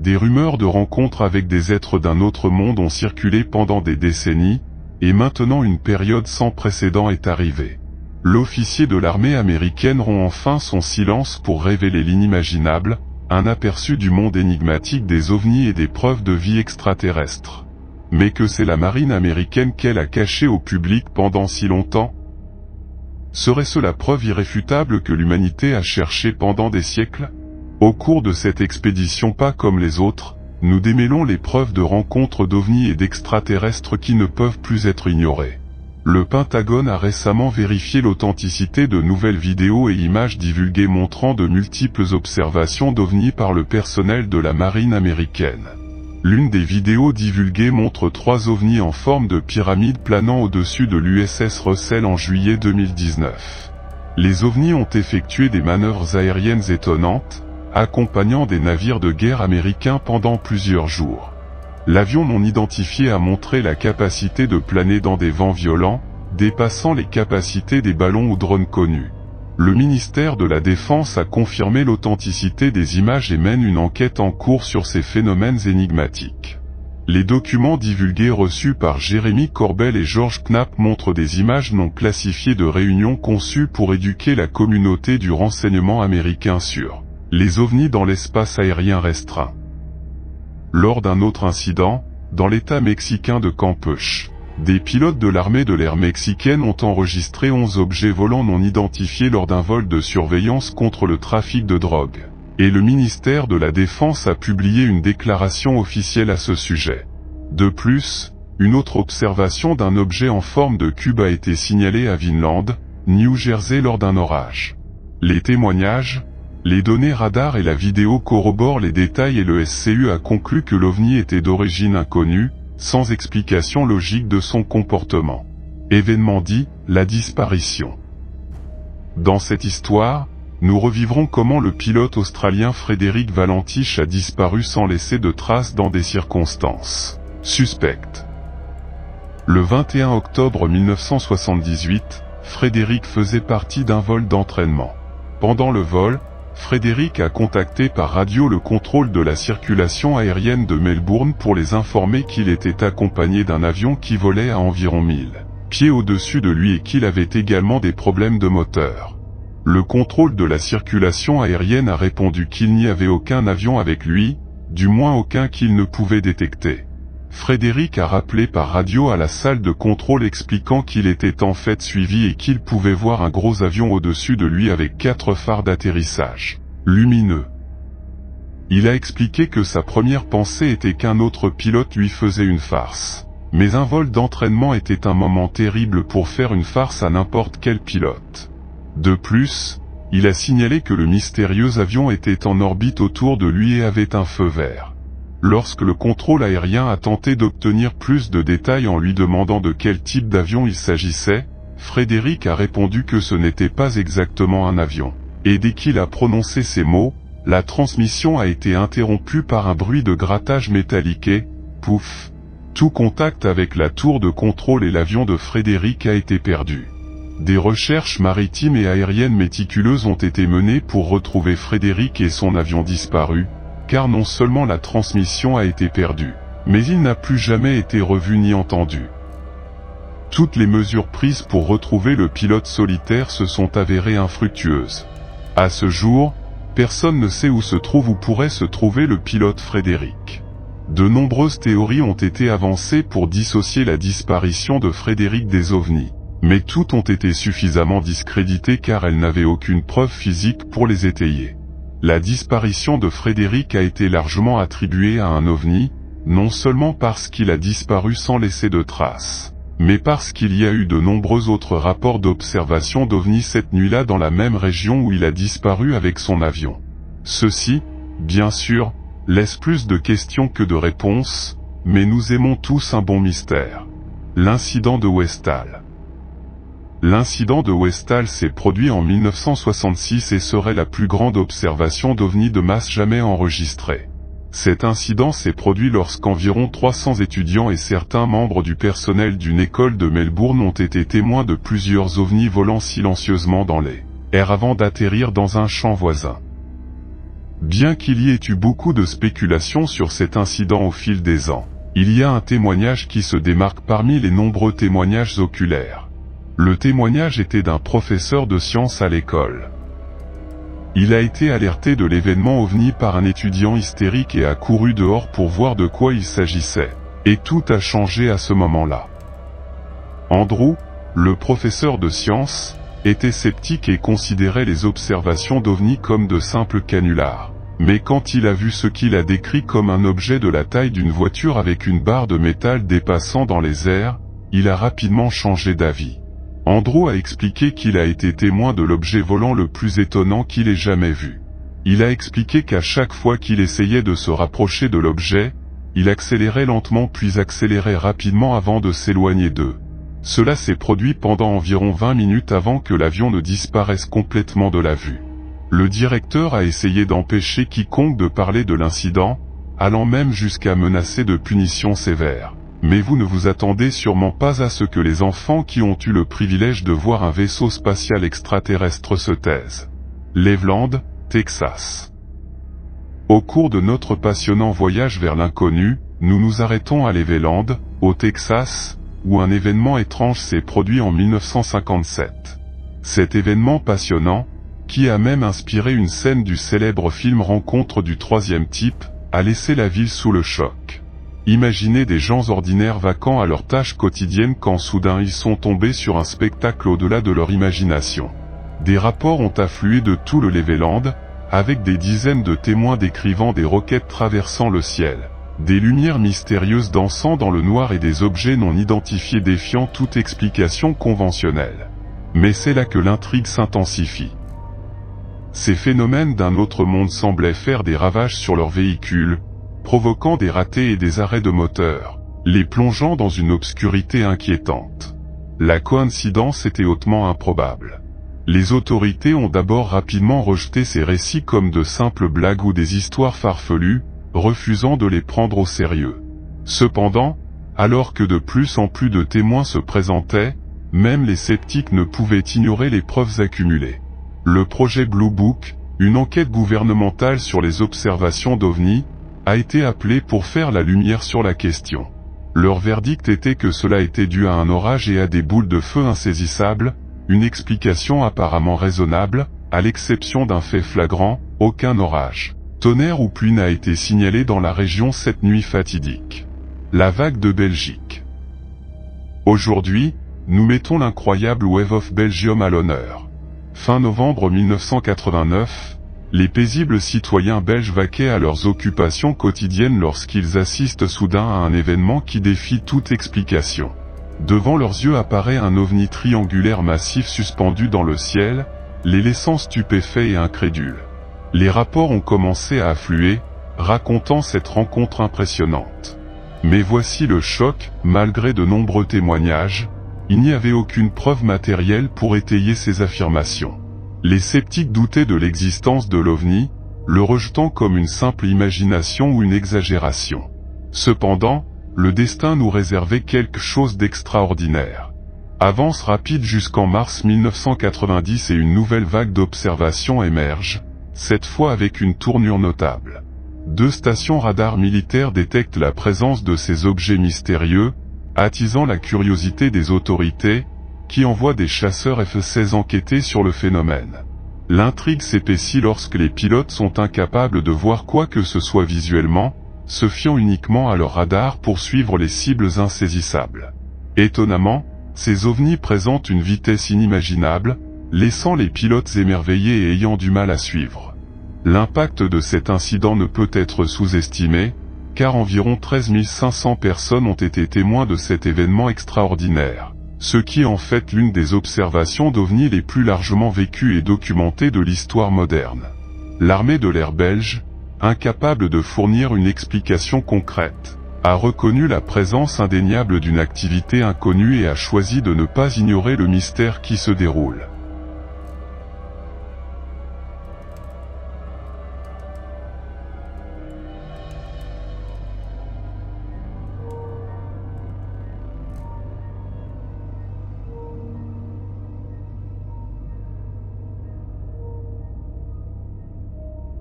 Des rumeurs de rencontres avec des êtres d'un autre monde ont circulé pendant des décennies, et maintenant une période sans précédent est arrivée. L'officier de l'armée américaine rompt enfin son silence pour révéler l'inimaginable, un aperçu du monde énigmatique des ovnis et des preuves de vie extraterrestre. Mais que c'est la marine américaine qu'elle a caché au public pendant si longtemps? Serait-ce la preuve irréfutable que l'humanité a cherchée pendant des siècles? Au cours de cette expédition pas comme les autres, nous démêlons les preuves de rencontres d'ovnis et d'extraterrestres qui ne peuvent plus être ignorées. Le Pentagone a récemment vérifié l'authenticité de nouvelles vidéos et images divulguées montrant de multiples observations d'ovnis par le personnel de la marine américaine. L'une des vidéos divulguées montre 3 ovnis en forme de pyramide planant au-dessus de l'USS Russell en juillet 2019. Les ovnis ont effectué des manœuvres aériennes étonnantes, accompagnant des navires de guerre américains pendant plusieurs jours. L'avion non identifié a montré la capacité de planer dans des vents violents, dépassant les capacités des ballons ou drones connus. Le ministère de la Défense a confirmé l'authenticité des images et mène une enquête en cours sur ces phénomènes énigmatiques. Les documents divulgués reçus par Jérémy Corbell et George Knapp montrent des images non classifiées de réunions conçues pour éduquer la communauté du renseignement américain sur les ovnis dans l'espace aérien restreint. Lors d'un autre incident, dans l'état mexicain de Campeche, des pilotes de l'armée de l'air mexicaine ont enregistré 11 objets volants non identifiés lors d'un vol de surveillance contre le trafic de drogue. Et le ministère de la Défense a publié une déclaration officielle à ce sujet. De plus, une autre observation d'un objet en forme de cube a été signalée à Vineland, New Jersey lors d'un orage. Les témoignages, les données radar et la vidéo corroborent les détails et le SCU a conclu que l'OVNI était d'origine inconnue, sans explication logique de son comportement. Événement dit, la disparition. Dans cette histoire, nous revivrons comment le pilote australien Frédéric Valentich a disparu sans laisser de traces dans des circonstances suspectes. Le 21 octobre 1978, Frédéric faisait partie d'un vol d'entraînement. Pendant le vol, Frédéric a contacté par radio le contrôle de la circulation aérienne de Melbourne pour les informer qu'il était accompagné d'un avion qui volait à environ 1000 pieds au-dessus de lui et qu'il avait également des problèmes de moteur. Le contrôle de la circulation aérienne a répondu qu'il n'y avait aucun avion avec lui, du moins aucun qu'il ne pouvait détecter. Frédéric a rappelé par radio à la salle de contrôle expliquant qu'il était en fait suivi et qu'il pouvait voir un gros avion au-dessus de lui avec 4 phares d'atterrissage lumineux. Il a expliqué que sa première pensée était qu'un autre pilote lui faisait une farce. Mais un vol d'entraînement était un moment terrible pour faire une farce à n'importe quel pilote. De plus, il a signalé que le mystérieux avion était en orbite autour de lui et avait un feu vert. Lorsque le contrôle aérien a tenté d'obtenir plus de détails en lui demandant de quel type d'avion il s'agissait, Frédéric a répondu que ce n'était pas exactement un avion. Et dès qu'il a prononcé ces mots, la transmission a été interrompue par un bruit de grattage métallique et, pouf, tout contact avec la tour de contrôle et l'avion de Frédéric a été perdu. Des recherches maritimes et aériennes méticuleuses ont été menées pour retrouver Frédéric et son avion disparu, car non seulement la transmission a été perdue, mais il n'a plus jamais été revu ni entendu. Toutes les mesures prises pour retrouver le pilote solitaire se sont avérées infructueuses. À ce jour, personne ne sait où se trouve ou pourrait se trouver le pilote Frédéric. De nombreuses théories ont été avancées pour dissocier la disparition de Frédéric des ovnis, mais toutes ont été suffisamment discréditées car elles n'avaient aucune preuve physique pour les étayer. La disparition de Frédéric a été largement attribuée à un ovni, non seulement parce qu'il a disparu sans laisser de traces, mais parce qu'il y a eu de nombreux autres rapports d'observation d'ovnis cette nuit-là dans la même région où il a disparu avec son avion. Ceci, bien sûr, laisse plus de questions que de réponses, mais nous aimons tous un bon mystère. L'incident de Westall. L'incident de Westall s'est produit en 1966 et serait la plus grande observation d'ovnis de masse jamais enregistrée. Cet incident s'est produit lorsqu'environ 300 étudiants et certains membres du personnel d'une école de Melbourne ont été témoins de plusieurs ovnis volant silencieusement dans les airs avant d'atterrir dans un champ voisin. Bien qu'il y ait eu beaucoup de spéculations sur cet incident au fil des ans, il y a un témoignage qui se démarque parmi les nombreux témoignages oculaires. Le témoignage était d'un professeur de sciences à l'école. Il a été alerté de l'événement OVNI par un étudiant hystérique et a couru dehors pour voir de quoi il s'agissait. Et tout a changé à ce moment-là. Andrew, le professeur de sciences, était sceptique et considérait les observations d'OVNI comme de simples canulars. Mais quand il a vu ce qu'il a décrit comme un objet de la taille d'une voiture avec une barre de métal dépassant dans les airs, il a rapidement changé d'avis. Andrew a expliqué qu'il a été témoin de l'objet volant le plus étonnant qu'il ait jamais vu. Il a expliqué qu'à chaque fois qu'il essayait de se rapprocher de l'objet, il accélérait lentement puis accélérait rapidement avant de s'éloigner d'eux. Cela s'est produit pendant environ 20 minutes avant que l'avion ne disparaisse complètement de la vue. Le directeur a essayé d'empêcher quiconque de parler de l'incident, allant même jusqu'à menacer de punitions sévères. Mais vous ne vous attendez sûrement pas à ce que les enfants qui ont eu le privilège de voir un vaisseau spatial extraterrestre se taisent. Cleveland, Texas. Au cours de notre passionnant voyage vers l'inconnu, nous nous arrêtons à Cleveland, au Texas, où un événement étrange s'est produit en 1957. Cet événement passionnant, qui a même inspiré une scène du célèbre film Rencontre du troisième type, a laissé la ville sous le choc. Imaginez des gens ordinaires vaquant à leurs tâches quotidiennes quand soudain ils sont tombés sur un spectacle au-delà de leur imagination. Des rapports ont afflué de tout le Cleveland, avec des dizaines de témoins décrivant des roquettes traversant le ciel, des lumières mystérieuses dansant dans le noir et des objets non identifiés défiant toute explication conventionnelle. Mais c'est là que l'intrigue s'intensifie. Ces phénomènes d'un autre monde semblaient faire des ravages sur leurs véhicules, provoquant des ratés et des arrêts de moteur, les plongeant dans une obscurité inquiétante. La coïncidence était hautement improbable. Les autorités ont d'abord rapidement rejeté ces récits comme de simples blagues ou des histoires farfelues, refusant de les prendre au sérieux. Cependant, alors que de plus en plus de témoins se présentaient, même les sceptiques ne pouvaient ignorer les preuves accumulées. Le projet Blue Book, une enquête gouvernementale sur les observations d'OVNI, a été appelé pour faire la lumière sur la question. Leur verdict était que cela était dû à un orage et à des boules de feu insaisissables, une explication apparemment raisonnable, à l'exception d'un fait flagrant, aucun orage, tonnerre ou pluie n'a été signalé dans la région cette nuit fatidique. La vague de Belgique. Aujourd'hui, nous mettons l'incroyable Wave of Belgium à l'honneur. Fin novembre 1989, les paisibles citoyens belges vaquaient à leurs occupations quotidiennes lorsqu'ils assistent soudain à un événement qui défie toute explication. Devant leurs yeux apparaît un ovni triangulaire massif suspendu dans le ciel, les laissant stupéfaits et incrédules. Les rapports ont commencé à affluer, racontant cette rencontre impressionnante. Mais voici le choc, malgré de nombreux témoignages, il n'y avait aucune preuve matérielle pour étayer ces affirmations. Les sceptiques doutaient de l'existence de l'OVNI, le rejetant comme une simple imagination ou une exagération. Cependant, le destin nous réservait quelque chose d'extraordinaire. Avance rapide jusqu'en mars 1990 et une nouvelle vague d'observations émerge, cette fois avec une tournure notable. 2 stations radars militaires détectent la présence de ces objets mystérieux, attisant la curiosité des autorités, qui envoient des chasseurs F-16 enquêter sur le phénomène. L'intrigue s'épaissit lorsque les pilotes sont incapables de voir quoi que ce soit visuellement, se fiant uniquement à leur radar pour suivre les cibles insaisissables. Étonnamment, ces ovnis présentent une vitesse inimaginable, laissant les pilotes émerveillés et ayant du mal à suivre. L'impact de cet incident ne peut être sous-estimé, car environ 13 500 personnes ont été témoins de cet événement extraordinaire, ce qui est en fait l'une des observations d'OVNI les plus largement vécues et documentées de l'histoire moderne. L'armée de l'air belge, incapable de fournir une explication concrète, a reconnu la présence indéniable d'une activité inconnue et a choisi de ne pas ignorer le mystère qui se déroule.